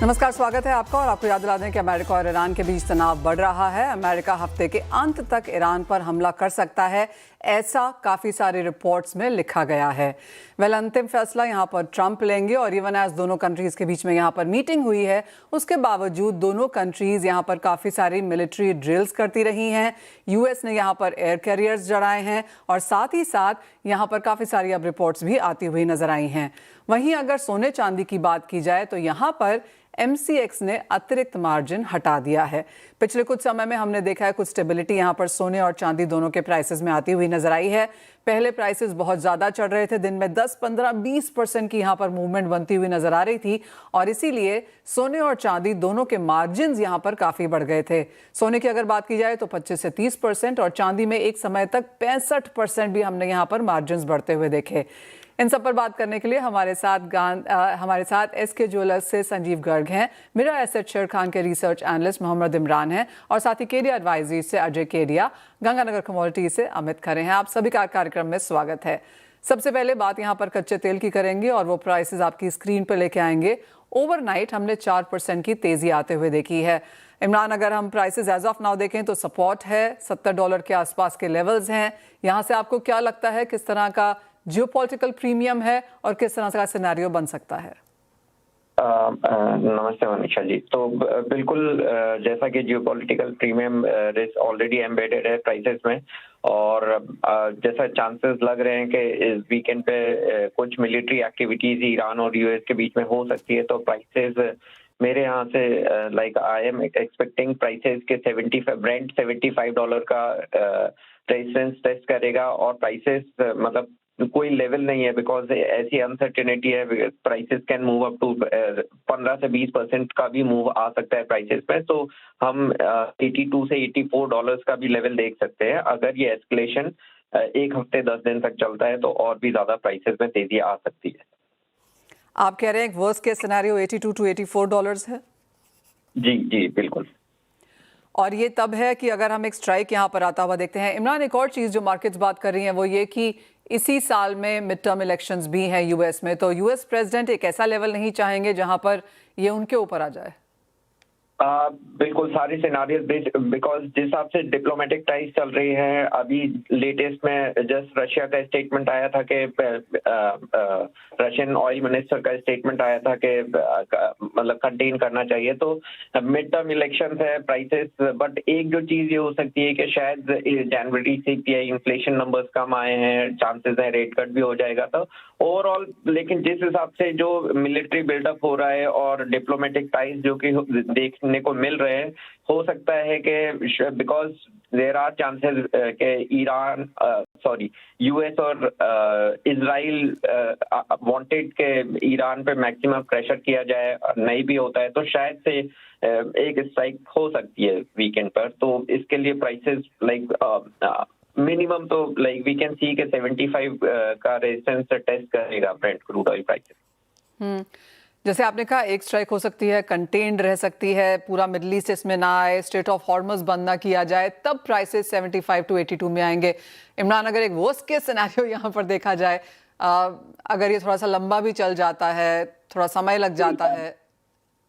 नमस्कार, स्वागत है आपका। और आपको याद दिला दें कि अमेरिका और ईरान के बीच तनाव बढ़ रहा है। अमेरिका हफ्ते के अंत तक ईरान पर हमला कर सकता है, ऐसा काफ़ी सारी रिपोर्ट्स में लिखा गया है। अंतिम फैसला यहाँ पर ट्रंप लेंगे और इवन एज दोनों कंट्रीज़ के बीच में यहाँ पर मीटिंग हुई है, उसके बावजूद दोनों कंट्रीज़ यहाँ पर काफ़ी सारी मिलिट्री ड्रिल्स करती रही हैं। यूएस ने यहाँ पर एयर कैरियर्स जड़ाए हैं और साथ ही साथ यहाँ पर काफ़ी सारी अब रिपोर्ट्स भी आती हुई नजर आई हैं। वहीं अगर सोने चांदी की बात की जाए तो यहाँ पर MCX ने अतिरिक्त मार्जिन हटा दिया है। पिछले कुछ समय में हमने देखा है कुछ स्टेबिलिटी यहाँ पर सोने और चांदी दोनों के प्राइसेस में आती हुई नजर आई है। पहले प्राइसेस बहुत ज़्यादा चढ़ रहे थे, दिन में 10, 15, 20% की यहाँ पर मूवमेंट बनती हुई नजर आ रही थी और इसीलिए सोने और चांदी दोनों के मार्जिन यहाँ पर काफ़ी बढ़ गए थे। सोने की अगर बात की जाए तो 25 से 30% और चांदी में एक समय तक 65% भी हमने यहाँ पर मार्जिन बढ़ते हुए देखे। इन सब पर बात करने के लिए हमारे साथ SK ज्वेलर्स से संजीव गर्ग हैं, मिरा एसेट शेयर खान के रिसर्च एनालिस्ट मोहम्मद इमरान हैं और साथ ही केडिया एडवाइजरी से अजय केडिया, गंगानगर कमोडिटी से अमित खरे हैं। आप सभी का कार्यक्रम में स्वागत है। सबसे पहले बात यहाँ पर कच्चे तेल की करेंगे और वो प्राइसेस आपकी स्क्रीन पर लेके आएंगे। ओवरनाइट हमने 4% की तेजी आते हुए देखी है। इमरान, अगर हम प्राइसेस एज ऑफ नाउ देखें तो सपोर्ट है, $70 के आसपास के लेवल्स हैं। यहाँ से आपको क्या लगता है किस तरह का जियोपॉलिटिकल प्रीमियम है और किस तरह का सिनेरियो बन सकता है? नमस्ते मनीषा जी। तो बिल्कुल जैसा कि geopolitical premium risk already embedded है प्राइसेस में और जैसा चांसेस लग रहे हैं कि इस वीकेंड पे कुछ मिलिट्री एक्टिविटीज ईरान और यूएस के बीच में हो सकती है, तो प्राइसेस मेरे यहाँ से like I am expecting prices के ब्रेंट $75 का रेजिस्टेंस टेस्ट करेगा और प्राइसेस मतलब कोई लेवल नहीं है बिकॉज ऐसी अनसर्टेनिटी है। Prices can move up to 15 से 20% का भी मूव आ सकता है प्राइसेस पे। तो हम $82 से $84 का भी लेवल देख सकते हैं। अगर ये एस्केलेशन एक हफ्ते 10 दिन तक चलता है तो और भी ज्यादा प्राइसेस में तेजी आ सकती है। आप कह रहे हैं वर्स्ट केस सिनेरियो $82 to $84 है? जी जी बिल्कुल। और ये तब है कि अगर हम एक स्ट्राइक यहाँ पर आता हुआ देखते हैं। इमरान, एक और चीज़ जो मार्केट्स बात कर रही हैं वो ये कि इसी साल में मिड टर्म इलेक्शंस भी हैं यूएस में, तो यूएस प्रेसिडेंट एक ऐसा लेवल नहीं चाहेंगे जहां पर ये उनके ऊपर आ जाए। बिल्कुल सारे सिनारियोज बिकॉज जिस हिसाब से डिप्लोमेटिक टाइज चल रही हैं, अभी लेटेस्ट में जस्ट रशिया का स्टेटमेंट आया था कि रशियन ऑयल मिनिस्टर का स्टेटमेंट आया था कि मतलब कंटेन करना चाहिए। तो मिड टर्म इलेक्शन है प्राइसेस, बट एक जो चीज ये हो सकती है कि शायद जनवरी CPI इन्फ्लेशन नंबर्स कम आए हैं, चांसेस है रेट कट भी हो जाएगा। तो ओवरऑल लेकिन जिस हिसाब से जो मिलिट्री बिल्डअप हो रहा है और डिप्लोमेटिक टाइज जो कि देखने को मिल रहे हैं, हो सकता है कि बिकॉज देयर आर चांसेस के यूएस और इजराइल वांटेड के ईरान पे मैक्सिमम प्रेशर किया जाए, नहीं भी होता है तो शायद से एक स्ट्राइक हो सकती है वीकेंड पर। तो इसके लिए प्राइसेस लाइक मिनिमम तो लाइक वी कैन सी के 75 का रेजिस्टेंस टेस्ट करेगा ब्रेंट क्रूड ऑयल प्राइसेस। जैसे आपने कहा एक स्ट्राइक हो सकती है, कंटेन्ड रह सकती है, पूरा मिडल ईस्ट इसमें ना आए, स्ट्रेट ऑफ हॉर्मज बंद ना किया जाए, तब प्राइसेस 75 to 82 में आएंगे। इमरान, अगर एक वर्स्ट केस सिनेरियो यहाँ पर देखा जाए, अगर ये थोड़ा सा लंबा भी चल जाता है, थोड़ा समय लग जाता है,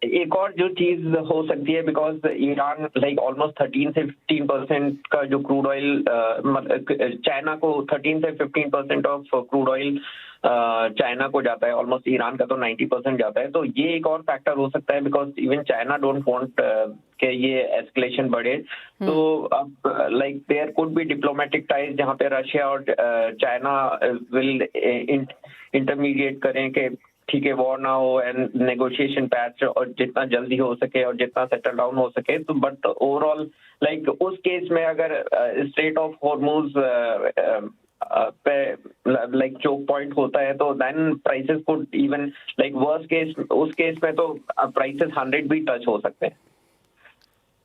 एक और जो चीज हो सकती है बिकॉज ईरान लाइक ऑलमोस्ट 13 से 15% का जो क्रूड ऑयल चाइना को 13 से 15% ऑफ क्रूड ऑयल चाइना को जाता है, ऑलमोस्ट ईरान का तो 90% जाता है। तो ये एक और फैक्टर हो सकता है because even China don't want कि ये एस्केलेशन बढ़े। तो अब like there could be diplomatic ties जहाँ पे रशिया और चाइना विल इंटरमीडिएट करें कि ठीक है वॉर ना हो एंड नेगोशिएशन पैच और जितना जल्दी हो सके और जितना सेटल डाउन हो सके। तो बट ओवरऑल लाइक उस केस में अगर स्ट्रेट ऑफ हॉर्मुज पे लाइक चोक पॉइंट होता है तो then prices could even like worst case उस केस में तो प्राइसेस 100 भी टच हो सकते हैं।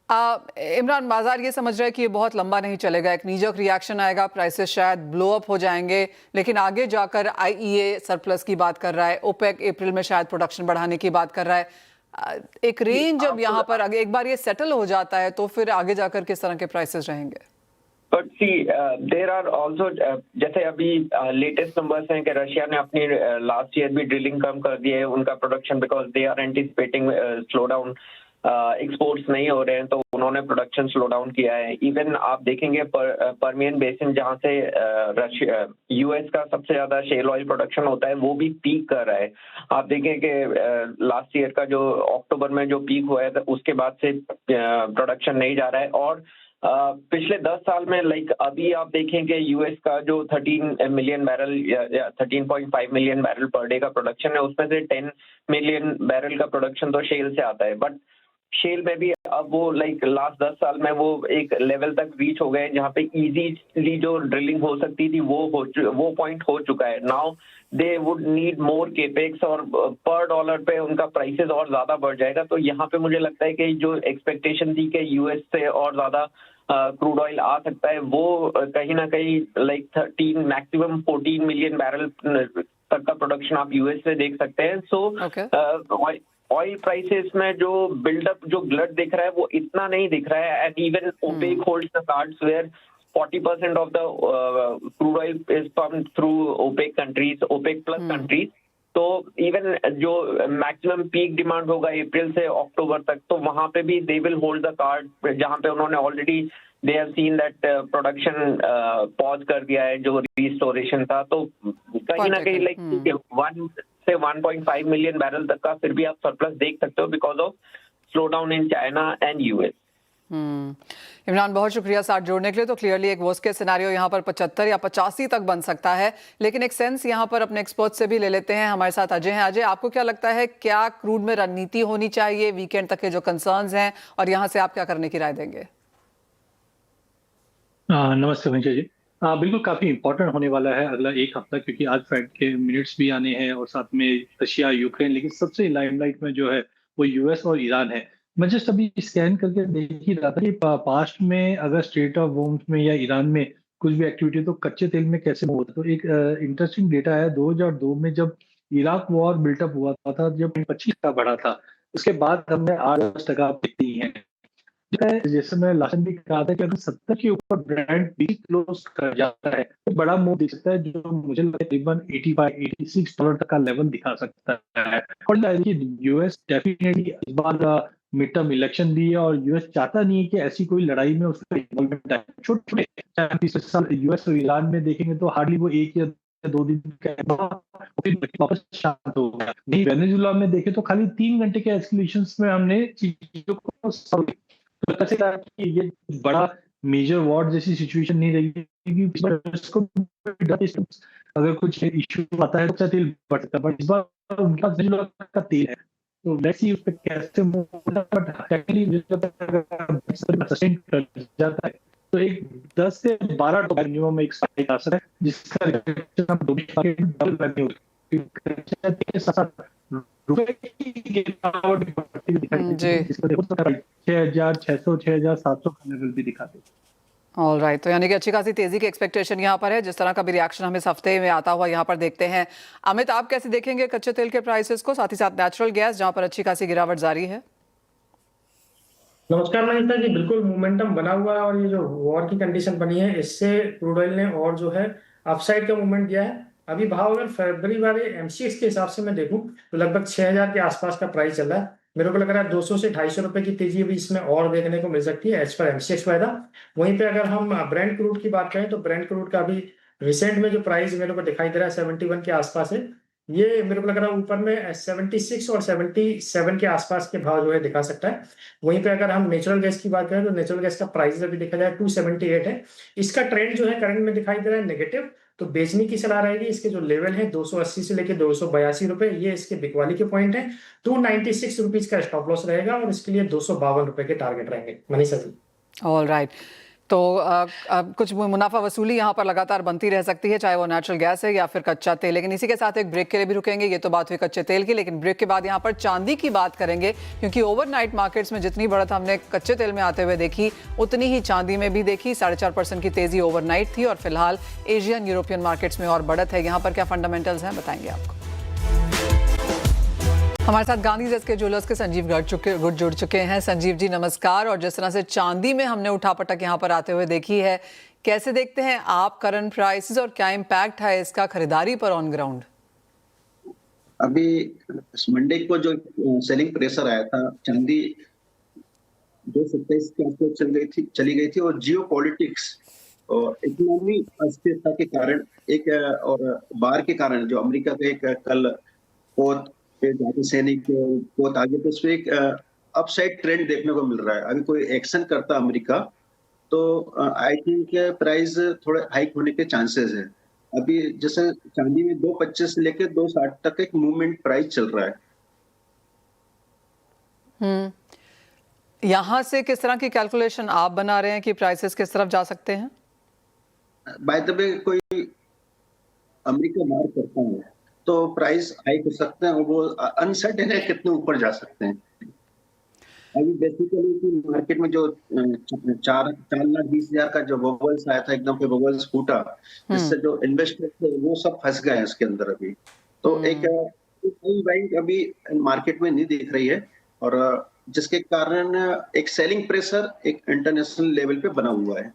इमरान, बाजार ये समझ रहा है कि ये बहुत लंबा नहीं चलेगा, एक नीजक रिएक्शन आएगा, प्राइसेस शायद ब्लो अप हो जाएंगे, लेकिन आगे जाकर IEA सरप्लस की बात कर रहा है, ओपेक अप्रैल में शायद प्रोडक्शन बढ़ाने की बात कर रहा है। एक रेंज जब यहाँ पर एक बार ये सेटल हो जाता है तो फिर आगे जाकर किस तरह के प्राइसेस रहेंगे? But see there are also जैसे अभी लेटेस्ट नंबर्स हैं कि रशिया ने अपनी लास्ट ईयर भी ड्रिलिंग कम कर दी है उनका production, because they are anticipating slow down, exports नहीं हो रहे हैं तो उन्होंने प्रोडक्शन स्लो डाउन किया है। इवन आप देखेंगे परमियन बेसिन जहां से रशिया यूएस का सबसे ज्यादा शेल ऑयल प्रोडक्शन होता है वो भी पीक कर रहा है। आप देखें कि लास्ट ईयर का जो अक्टूबर में जो पीक हुआ है उसके बाद से प्रोडक्शन नहीं जा रहा है। और पिछले 10 साल में लाइक अभी आप देखें कि यूएस का जो 13 मिलियन बैरल या 13.5 मिलियन बैरल पर डे का प्रोडक्शन है उसमें से 10 मिलियन बैरल का प्रोडक्शन तो शेल से आता है। बट शेल में भी अब वो लाइक लास्ट 10 साल में वो एक लेवल तक रीच हो गए जहाँ पे इजीली जो ड्रिलिंग हो सकती थी वो पॉइंट हो चुका है। Now they would need more capex और पर डॉलर पे उनका प्राइसेस और ज्यादा बढ़ जाएगा। तो यहाँ पे मुझे लगता है कि जो एक्सपेक्टेशन थी कि यूएस से और ज्यादा क्रूड ऑयल आ सकता है वो कहीं ना कहीं लाइक 13 मैक्सिमम 14 मिलियन बैरल तक का प्रोडक्शन आप यूएस से देख सकते हैं। सो ऑयल प्राइसेस में जो बिल्डअप जो ग्लट दिख रहा है वो इतना नहीं दिख रहा है। And even OPEC holds the cards where 40% of the crude oil is pumped through OPEC countries, OPEC plus countries. तो इवन जो मैक्सिमम पीक डिमांड होगा अप्रैल से अक्टूबर तक तो वहां पे भी they will hold the card जहां पे उन्होंने already they have seen that production pause कर दिया है जो रिस्टोरेशन था। तो कहीं ना कहीं लाइक 1 से 1.5 मिलियन बैरल तक का फिर भी आप सरप्लस देख सकते हो because of slow down in China and US. Imran बहुत शुक्रिया साथ जोड़ने के लिए। तो क्लियरली एक वर्स्ट केस सिनेरियो यहाँ पर 75 या 85 तक बन सकता है, लेकिन एक सेंस यहाँ पर अपने एक्सपर्ट से भी ले लेते हैं। हमारे साथ अजय हैं। अजय, आपको क्या लगता है क्या क्रूड में रणनीति होनी चाहिए? वीकेंड तक के जो कंसर्न्स हैं और यहाँ से आप क्या करने की राय देंगे? नमस्ते वंशा जी। बिल्कुल काफी इंपॉर्टेंट होने वाला है अगला एक हफ्ता, क्योंकि आज फेड के मिनट्स भी आने हैं और साथ में रशिया यूक्रेन, लेकिन सबसे लाइमलाइट में जो है वो यूएस और ईरान है। मैं जस्ट अभी स्कैन करके देख ही रहा था कि पास्ट में अगर स्ट्रेट ऑफ होर्मुज में या ईरान में कुछ भी एक्टिविटी तो कच्चे तेल में कैसे मूव होता है। तो एक इंटरेस्टिंग डेटा है 2002 में जब इराक वॉर बिल्टअप हुआ था, जब 25 का बढ़ा था, उसके बाद हमने 8-10% देखती है। जैसे मैं लास्ट भी कहा था कि अगर 70 के ऊपर ब्रांड भी क्लोज कर जाता है तो बड़ा मूव दिख सकता है, जो मुझे लगता है तकरीबन $85-86 तक का लेवल दिखा सकता है। और यूएस डेफिनेटली इस बार मिड टर्म इलेक्शन भी है और यूएस चाहता नहीं है कि ऐसी कोई लड़ाई में उसका इन्वॉल्वमेंट आए। छोटे यूएस और ईरान में देखेंगे तो हार्डली वो 1 या 2 दिन वापस शांत हो गया। नहीं, वेनेजुएला में देखे तो खाली 3 घंटे के एस्केलेशन में हमने चीजों को तो कैसे कहा कि ये बड़ा मेजर वॉर जैसी सिचुएशन नहीं रहेगी। अगर कुछ इश्यू आता है तो तेल बढ़ सकता है, बट इस बार उनका का तेल है तो लेट्स सी उस पे कैसे मूव होता है। बट टेक्निकली सस्टेन कर जाता है तो एक 10 से 12 डॉलर मिनिमम एक स्पाइक आ सकता है, जिसका रिएक्शन हम डबल वैल्यू के साथ रुपए की गिरावट दिखाई 6,600 6,700 का लेवल भी दिखाते हैं। ऑल राइट, तो यानी कि अच्छी खासी तेजी की एक्सपेक्टेशन यहाँ पर है। जिस तरह का भी रिएक्शन हम इस हफ्ते में आता हुआ यहाँ पर देखते हैं। अमित, आप कैसे देखेंगे कच्चे तेल के प्राइसेस को, साथ ही साथ नेचुरल गैस जहाँ पर अच्छी खासी गिरावट जारी है? नमस्कार मनीषा जी, बिल्कुल मोमेंटम बना हुआ है और ये जो वॉर की कंडीशन बनी है इससे क्रूड ऑयल ने और जो है अपसाइड का मूवमेंट दिया है। अभी भाव अगर फरवरी वाले एमसीएक्स के हिसाब से मैं देखूं तो लगभग 6,000 के आसपास का प्राइस चल रहा है। मेरे को लग रहा है 200 से 250 रुपए की तेजी भी इसमें और देखने को मिल सकती है एज पर एमसीएक्स वायदा। वहीं पे अगर हम ब्रेंट क्रूड की बात करें तो ब्रेंट क्रूड का भी रिसेंट में जो प्राइस मेरे को दिखाई दे रहा है 71 के आसपास है। ये मेरे को लग रहा है ऊपर में 76 और 77 के आसपास के भाव जो है दिखा सकता है। वहीं पे अगर हम नेचुरल गैस की बात करें तो नेचुरल गैस का प्राइस अभी देखा जाए 278 है। इसका ट्रेंड जो है करंट में दिखाई दे रहा है नेगेटिव, तो बेचने की सलाह रहेगी। इसके जो लेवल है 280 से लेकर 282 रुपए, ये इसके बिकवाली के पॉइंट है। 296 रुपीज का स्टॉप लॉस रहेगा और इसके लिए 252 रुपए के टारगेट रहेंगे। मनीषा जी, ऑल राइट, तो कुछ मुनाफा वसूली यहाँ पर लगातार बनती रह सकती है, चाहे वो नेचुरल गैस है या फिर कच्चा तेल। लेकिन इसी के साथ एक ब्रेक के लिए भी रुकेंगे। ये तो बात हुई कच्चे तेल की, लेकिन ब्रेक के बाद यहाँ पर चांदी की बात करेंगे, क्योंकि ओवरनाइट मार्केट्स में जितनी बढ़त हमने कच्चे तेल में आते हुए देखी उतनी ही चांदी में भी देखी। 4.5% की तेजी ओवरनाइट थी और फिलहाल एशियन यूरोपियन मार्केट्स में और बढ़त है। यहाँ पर क्या फंडामेंटल्स हैं बताएंगे आपको। हमारे साथ गांधी डेस्क के ज्वेलर्स के संजीव गुट जुड़ चुके हैं। संजीव जी नमस्कार। और जिस तरह से चांदी में हमने उठापटक यहाँ पर आते हुए देखी है, कैसे देखते हैं आप करंट प्राइसेस और क्या इम्पैक्ट है इसका खरीदारी पर ऑन ग्राउंड? अभी मंडे को जो सेलिंग प्रेशर आया था, चांदी 227 के आसपास चली गई थी और जियो पॉलिटिक्स और इकोनॉमी अस्थिरता के कारण एक और बार के कारण जो अमेरिका का एक कल पोत पे जाके सैनिक पोत आगे तो उसमें एक अपसाइड ट्रेंड देखने को मिल रहा है। अभी कोई एक्शन करता अमेरिका तो आई थिंक प्राइस थोड़े हाइक होने के चांसेस है। अभी जैसे चांदी में 225 से लेकर 260 तक एक मूवमेंट प्राइस चल रहा है। यहाँ से किस तरह की कैलकुलेशन आप बना रहे हैं कि प्राइसेस किस तरफ जा सकते हैं? बाय द वे कोई अमेरिका मार करता है तो प्राइस हाइक हो सकते हैं, वो अनसर्टेन है कितने ऊपर जा सकते हैं। अभी बेसिकली कि मार्केट में जो 4,20,000 का जो बबल्स आया था, एकदम से बबल्स फूटा जिससे जो इन्वेस्टर थे वो सब फंस गए हैं इसके अंदर। अभी तो एक बैंक अभी मार्केट में नहीं दिख रही है और जिसके कारण एक सेलिंग प्रेशर एक इंटरनेशनल लेवल पे बना हुआ है।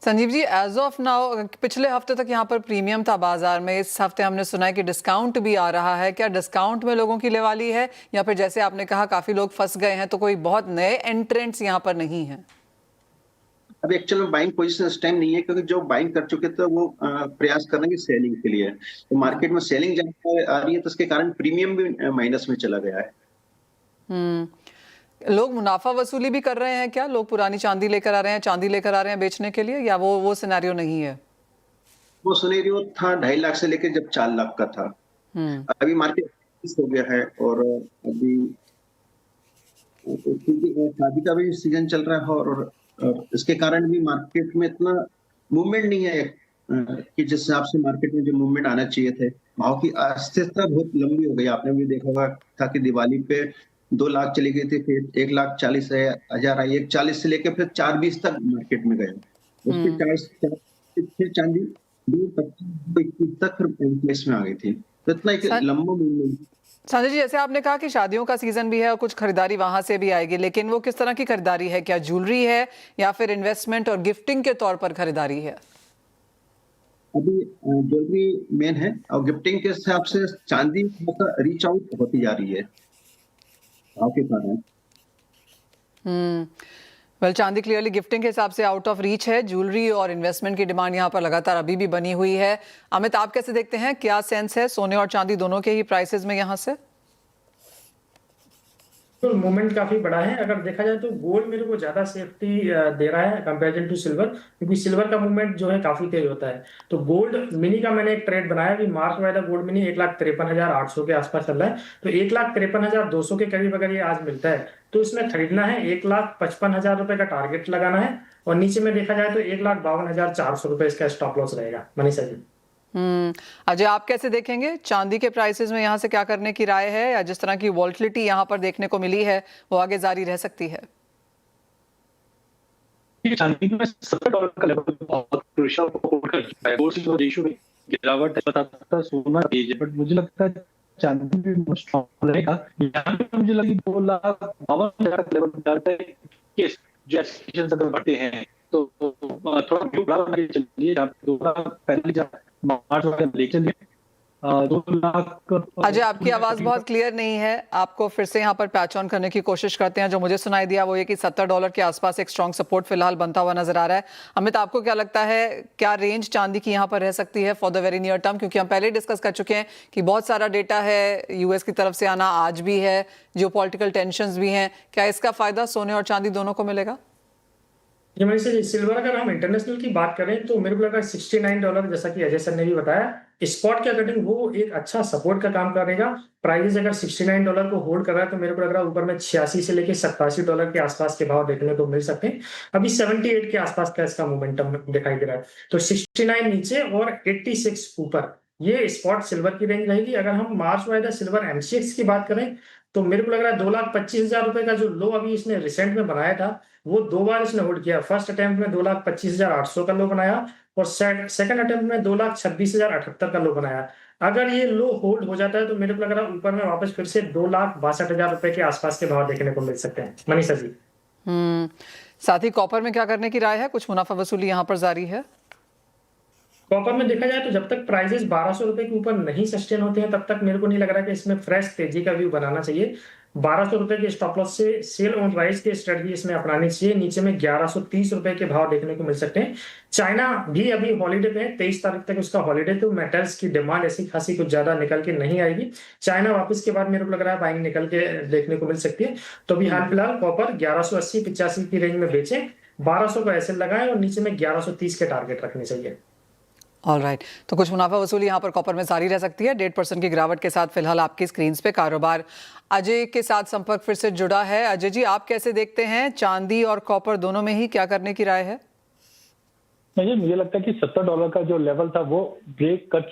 Sanjeev ji, as of now पिछले हफ्ते तक यहाँ पर प्रीमियम था बाजार में, इस हफ्ते हमने सुना है कि डिस्काउंट भी आ रहा है। क्या डिस्काउंट में लोगों की लेवाली है या फिर जैसे आपने कहा काफी लोग फंस गए हैं तो कोई बहुत नए एंट्रेंट्स यहाँ पर नहीं है? अभी एक्चुअल में बाइंग पोजीशन इस टाइम नहीं है क्योंकि जो बाइंग कर चुके थे वो प्रयास कर रहे हैं सेलिंग के लिए। तो मार्केट में सेलिंग ज्यादा आ रही है तो इसके कारण प्रीमियम भी माइनस में चला गया है। लोग मुनाफा वसूली भी कर रहे हैं क्या? लोग पुरानी चांदी लेकर आ रहे हैं, चांदी लेकर आ रहे हैं बेचने के लिए, या वो सिनेरियो नहीं है? वो सिनेरियो था 2.5 लाख से लेकर जब 4 लाख का था। अभी मार्केट हो गया है और अभी शादी का भी सीजन चल रहा है और इसके कारण भी मार्केट में इतना मूवमेंट नहीं है कि जिस हिसाब से मार्केट में जो मूवमेंट आना चाहिए थे। भाव की अस्थिरता बहुत लंबी हो गई। आपने भी देखा होगा था कि दिवाली पे 2 लाख चली गई थी, फिर 1,40,000 आई, 1,40 से लेकर फिर 4,20 तक मार्केट में गए। उसके फिर चांदी 2,25 तक प्लेस में आ गई थी। तो इतना एक लंबा मूवमेंट। संजय जी, जैसे आपने कहा कि शादियों का सीजन भी है और कुछ खरीदारी वहां से भी आएगी, लेकिन वो किस तरह की खरीदारी है? क्या ज्वेलरी है या फिर इन्वेस्टमेंट और गिफ्टिंग के तौर पर खरीदारी है? अभी ज्वेलरी मेन है और गिफ्टिंग के हिसाब से चांदी रीच आउट होती जा रही है भाव के कारण। वेल, चांदी क्लियरली गिफ्टिंग के हिसाब से आउट ऑफ रीच है। ज्वेलरी और इन्वेस्टमेंट की डिमांड यहाँ पर लगातार अभी भी बनी हुई है। अमित, आप कैसे देखते हैं? क्या सेंस है सोने और चांदी दोनों के ही प्राइसेस में यहाँ से? तो मूवमेंट काफी बड़ा है। अगर देखा जाए तो गोल्ड मेरे को ज्यादा सेफ्टी दे रहा है कंपैरिजन टू सिल्वर, क्योंकि सिल्वर का मूवमेंट जो है काफी तेज होता है। तो गोल्ड मिनी का मैंने एक ट्रेड बनाया कि मार्च वाला गोल्ड मिनी 1,53,800 के आसपास चल रहा है। तो 1,53,200 के करीब अगर ये आज मिलता है तो इसमें खरीदना है। 1,55,000 रुपए का टारगेट लगाना है और नीचे में देखा जाए तो 1,52,400 रुपए इसका स्टॉप लॉस रहेगा। मनीषा जी। अजय, आप कैसे देखेंगे चांदी के प्राइसेस में यहाँ से क्या करने की राय है, या जिस तरह की वॉल्टिलिटी यहाँ पर देखने को मिली है वो आगे जारी रह सकती है? चांदी में $70 का लेवल बहुत क्रूशियल होल्ड कर चुका है। गोल्ड रेशियो में गिरावट बताता सोना तेज है, बट मुझे लगता है चांदी भी बहुत स्ट्रांग रहेगा। यहाँ पे मुझे लगी 2,52,000 का लेवल जाता है कि जो एक्सपेक्टेशंस अगर बढ़ते हैं तो थोड़ा व्यू बड़ा बना के चलिए। जहाँ 2 लाख पहले मार्च वाले ले चलिए 2 लाख। अजय, आपकी आवाज बहुत क्लियर नहीं है, आपको फिर से यहाँ पर पैच ऑन करने की कोशिश करते हैं। जो मुझे सुनाई दिया वो ये कि $70 के आसपास एक स्ट्रॉन्ग सपोर्ट फिलहाल बनता हुआ नजर आ रहा है। अमित, आपको क्या लगता है क्या रेंज चांदी की यहाँ पर रह सकती है for the very near term? क्योंकि हम पहले डिस्कस कर चुके हैं कि बहुत सारा डेटा है यूएस की तरफ से आना आज भी है, जियोपॉलिटिकल टेंशंस भी हैं। क्या इसका फायदा सोने और चांदी दोनों को मिलेगा? जी मनीष जी, सिल्वर अगर हम इंटरनेशनल की बात करें तो मेरे को लगा $69, जैसा कि अजय सर ने भी बताया, स्पॉट के अकॉर्डिंग वो एक अच्छा सपोर्ट का काम करेगा। प्राइस अगर $69 को होल्ड कर रहा है तो मेरे को लग रहा है ऊपर में 86 से लेके $87 के आसपास के भाव देखने को मिल सकते हैं। अभी 78 के आसपास का इसका मोमेंटम दिखाई दे रहा है। तो 69 नीचे और 86 ऊपर, ये स्पॉट सिल्वर की रेंज रहेगी। अगर हम मार्च वाइदा सिल्वर एमसीएक्स की बात करें तो मेरे को लग रहा है 2,25,000 रुपए का जो लो अभी इसने रिसेंट में बनाया था वो 2 बार इसने होल्ड किया। फर्स्ट अटेम्प्ट में 2,25,800 का लो बनाया और सेकंड अटेम्प्ट में 2,26,078 का लो बनाया। अगर ये लो होल्ड हो जाता है तो मेरे को लग रहा है ऊपर में वापस फिर से 2,62,000 रुपए के आसपास के भाव देखने को मिल सकते हैं। मनीषा जी। साथ ही कॉपर में क्या करने की राय है? कुछ मुनाफा वसूली यहाँ पर जारी है? कॉपर में देखा जाए तो जब तक प्राइसेस 1200 रुपए के ऊपर नहीं सस्टेन होते हैं तब तक मेरे को नहीं लग रहा कि इसमें फ्रेश तेजी का व्यू बनाना चाहिए। 1200 रुपए के स्टॉप लॉस से सेल ऑन राइज की स्ट्रेटजी इसमें अपनानी चाहिए। नीचे में 1130 रुपए के भाव देखने को मिल सकते हैं। चाइना भी अभी हॉलीडे पे है, 23 तारीख तक उसका हॉलीडे, तो मेटल्स की डिमांड ऐसी खासी कुछ ज्यादा निकल के नहीं आएगी। चाइना वापस के बाद मेरे को लग रहा है बाइंग निकल के देखने को मिल सकती है। तो अभी हाल फिलहाल कॉपर 1180-85 की रेंज में बेचें, 1200 को ऐसे लगाएं और नीचे में 1130 के टारगेट रखने चाहिए। ऑलराइट, तो कुछ मुनाफा वसूली यहाँ पर कॉपर में जारी रह सकती है। 1.5% की गिरावट के साथ फिलहाल आपकी स्क्रीन पे कारोबार। अजय के साथ संपर्क फिर से जुड़ा है। अजय जी, आप कैसे देखते हैं चांदी और कॉपर दोनों में ही क्या करने की राय है? मुझे लगता है कि $70 का जो लेवल था वो ब्रेक कर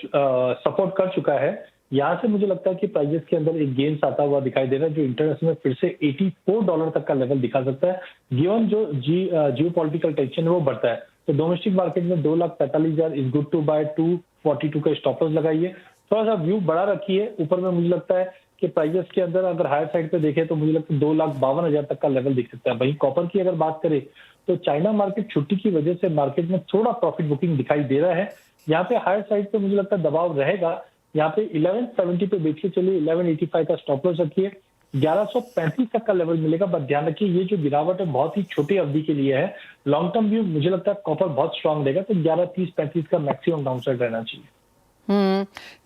सपोर्ट कर चुका है। यहाँ से मुझे लगता है कि प्राइजेस के अंदर एक गेन्स आता हुआ दिखाई दे रहा है, जो इंटरनेशनल में फिर से $84 तक का लेवल दिखा सकता है, गिवन जो जियो पॉलिटिकल टेंशन है वो बढ़ता है। तो डोमेस्टिक मार्केट में 2,45,000 इज गुड टू बाय, 242 का स्टॉप लॉस लगाइए, थोड़ा सा व्यू बड़ा रखिए। ऊपर में मुझे लगता है कि प्राइजेस के अंदर अगर हायर साइड पे देखें तो मुझे लगता है 2,52,000 तक का लेवल दिख सकता है। वहीं कॉपर की अगर बात करें तो चाइना मार्केट छुट्टी की वजह से मार्केट में थोड़ा प्रॉफिट बुकिंग दिखाई दे रहा है। यहाँ पे हायर साइड पे मुझे लगता है दबाव रहेगा। यहाँ पे 1170 पे बेच के चलिए, 1185 का स्टॉप लॉस रखिए, 1135 तक का लेवल मिलेगा। बट ध्यान रखिए ये जो गिरावट है बहुत ही छोटी अवधि के लिए है। लॉन्ग टर्म व्यू मुझे लगता है कॉपर बहुत स्ट्रांग रहेगा, तो 1130-35 का मैक्सिमम डाउनसाइड रहना चाहिए।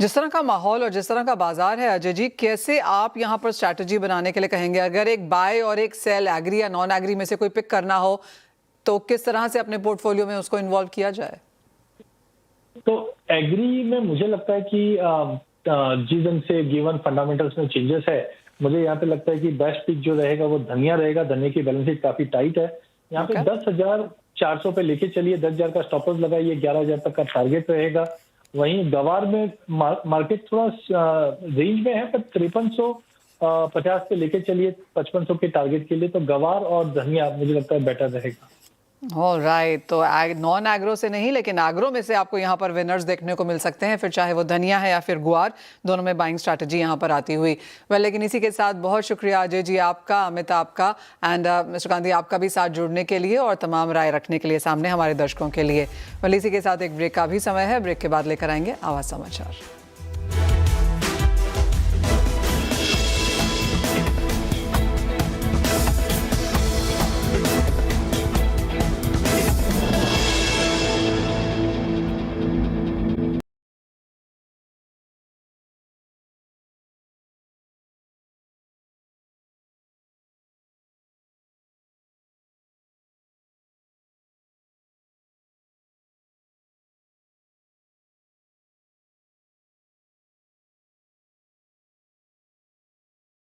जिस तरह का माहौल और जिस तरह का बाजार है अजय जी, कैसे आप यहाँ पर स्ट्रैटेजी बनाने के लिए कहेंगे? अगर एक बाय और एक सेल, एग्री या नॉन एग्री में से कोई पिक करना हो तो किस तरह से अपने पोर्टफोलियो में उसको इन्वॉल्व किया जाए? तो एग्री में मुझे लगता है कि जिस ढंग से गिवन फंडामेंटल्स में चेंजेस है, मुझे यहाँ पे लगता है कि बेस्ट पिक जो रहेगा वो धनिया रहेगा। धनिया की बैलेंस शीट काफी टाइट है। यहाँ पे 10,400 पे लेके चलिए, 10,000 का स्टॉप लॉस लगाइए, 11,000 तक का टारगेट रहेगा। वहीं गवार में मार्केट थोड़ा रेंज में है, पर 5350 पे लेके चलिए 5500 के टारगेट के लिए। तो गवार और धनिया मुझे लगता है बेटर रहेगा। ऑलराइट, तो नॉन एग्रो से नहीं लेकिन एग्रो में से आपको यहाँ पर विनर्स देखने को मिल सकते हैं, फिर चाहे वो धनिया है या फिर गुआर, दोनों में बाइंग स्ट्रैटेजी यहाँ पर आती हुई। लेकिन इसी के साथ बहुत शुक्रिया अजय जी आपका, अमित आपका एंड मिस्टर गांधी आपका भी साथ जुड़ने के लिए और तमाम राय रखने के लिए सामने हमारे दर्शकों के लिए। इसी के साथ एक ब्रेक का भी समय है। ब्रेक के बाद लेकर आएंगे आवाज समाचार।